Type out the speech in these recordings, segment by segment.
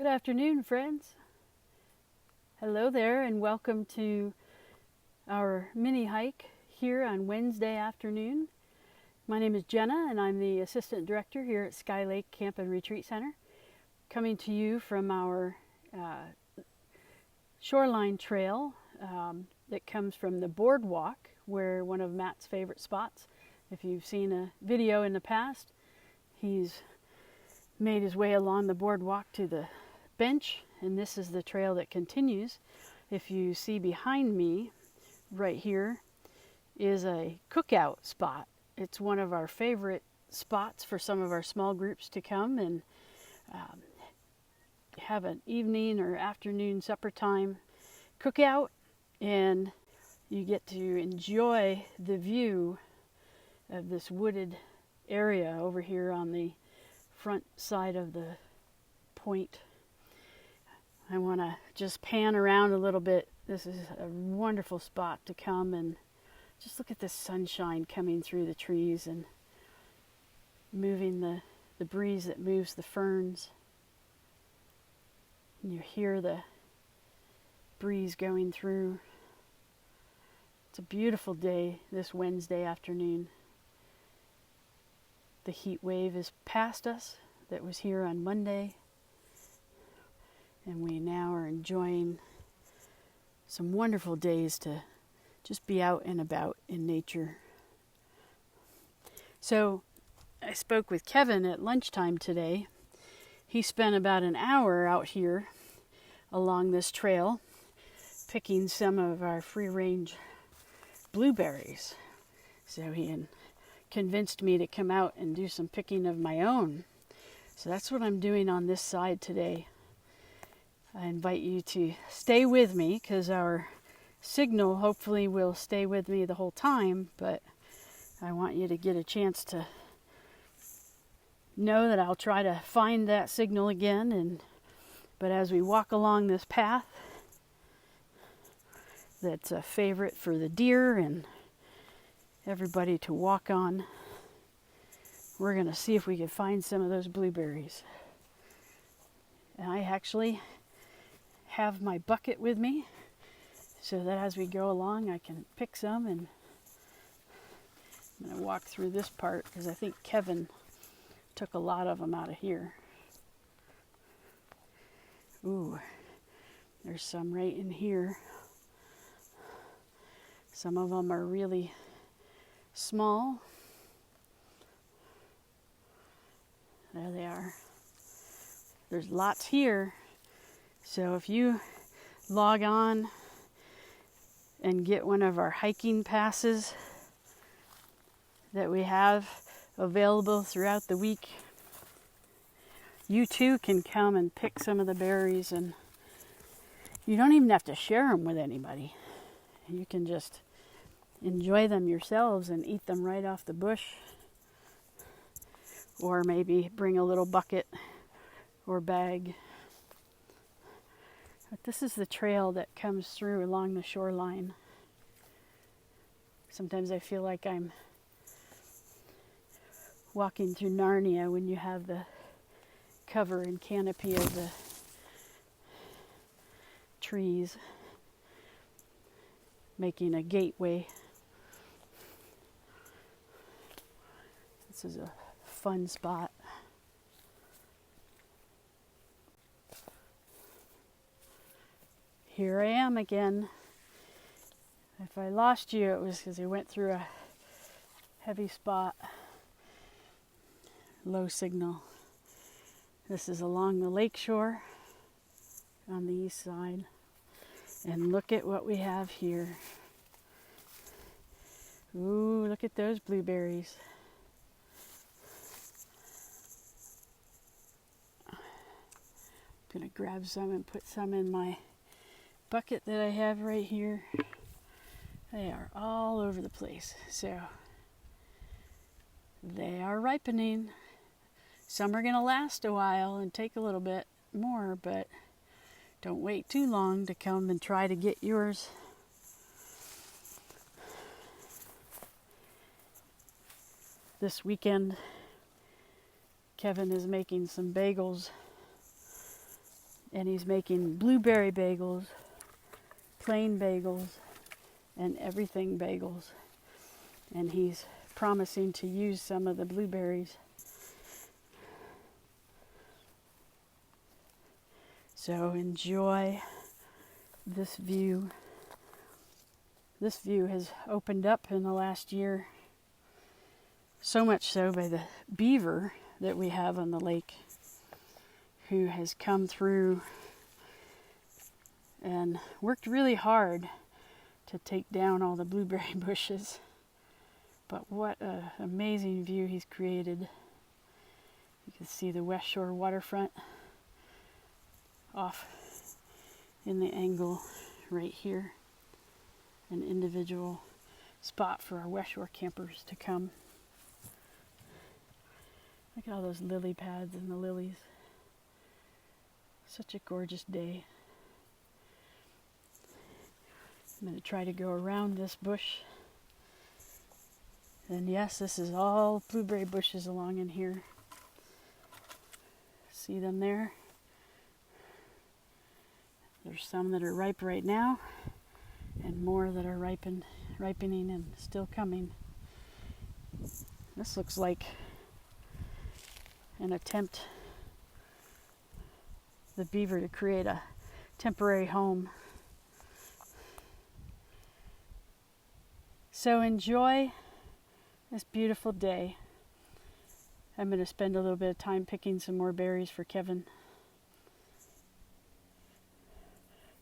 afternoon, friends. Hello there, and welcome to our mini hike here on Wednesday afternoon. My name is Jenna, and I'm the assistant director here at Sky Lake Camp and Retreat Center, coming to you from our shoreline trail that comes from the boardwalk, where one of Matt's favorite spots. If you've seen a video in the past, he's made his way along the boardwalk to the bench, and this is the trail that continues. If you see behind me, right here, is a cookout spot. It's one of our favorite spots for some of our small groups to come and have an evening or afternoon supper time cookout, and you get to enjoy the view of this wooded area over here on the front side of the point. I want to just pan around a little bit. This is a wonderful spot to come and just look at the sunshine coming through the trees and moving the breeze that moves the ferns. And you hear the breeze going through. It's a beautiful day this Wednesday afternoon. The heat wave is past us that was here on Monday, and we now are enjoying some wonderful days to just be out and about in nature. So I spoke with Kevin at lunchtime today. He spent about an hour out here along this trail picking some of our free-range blueberries. So he convinced me to come out and do some picking of my own. So that's what I'm doing on this side today. I invite you to stay with me because our signal hopefully will stay with me the whole time, but I want you to get a chance to know that I'll try to find that signal again. But as we walk along this path that's a favorite for the deer and everybody to walk on, we're going to see if we can find some of those blueberries. And I actually have my bucket with me so that as we go along I can pick some, and I'm going to walk through this part because I think Kevin took a lot of them out of here. Ooh, there's some right in here. Some of them are really small. There they are. There's lots here. So if you log on and get one of our hiking passes that we have available throughout the week, you too can come and pick some of the berries, and you don't even have to share them with anybody. You can just enjoy them yourselves and eat them right off the bush, or maybe bring a little bucket or bag. But this is the trail that comes through along the shoreline. Sometimes I feel like I'm walking through Narnia when you have the cover and canopy of the trees making a gateway. This is a fun spot. Here I am again. If I lost you, it was because I went through a heavy spot. Low signal. This is along the lake shore on the east side. And look at what we have here. Ooh, look at those blueberries. I'm going to grab some and put some in my bucket that I have right here. They are all over the place. So they are ripening. Some are going to last a while and take a little bit more, but don't wait too long to come and try to get yours. This weekend, Kevin is making some bagels And he's making blueberry bagels, plain bagels, and everything bagels. And he's promising to use some of the blueberries. So enjoy this view. This view has opened up in the last year, so much so by the beaver that we have on the lake, who has come through and worked really hard to take down all the blueberry bushes. But what an amazing view he's created. You can see the West Shore waterfront off in the angle right here. An individual spot for our West Shore campers to come. Look at all those lily pads and the lilies. Such a gorgeous day. I'm going to try to go around this bush. And yes, this is all blueberry bushes along in here. See them there? There's some that are ripe right now, and more that are ripening and still coming. This looks like an attempt, the beaver, to create a temporary home. So enjoy this beautiful day. I'm going to spend a little bit of time picking some more berries for Kevin.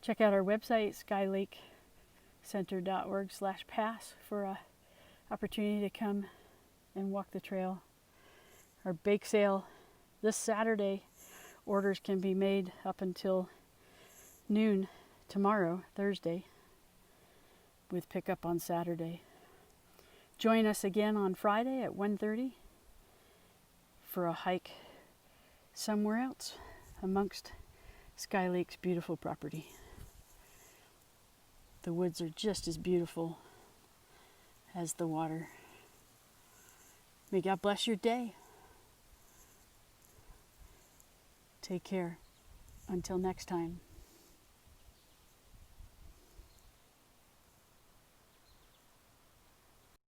Check out our website, skylakecenter.org/pass, for an opportunity to come and walk the trail. Our bake sale this Saturday. Orders can be made up until noon tomorrow, Thursday, with pickup on Saturday. Join us again on Friday at 1:30 for a hike somewhere else amongst Sky Lake's beautiful property. The woods are just as beautiful as the water. May God bless your day. Take care. Until next time.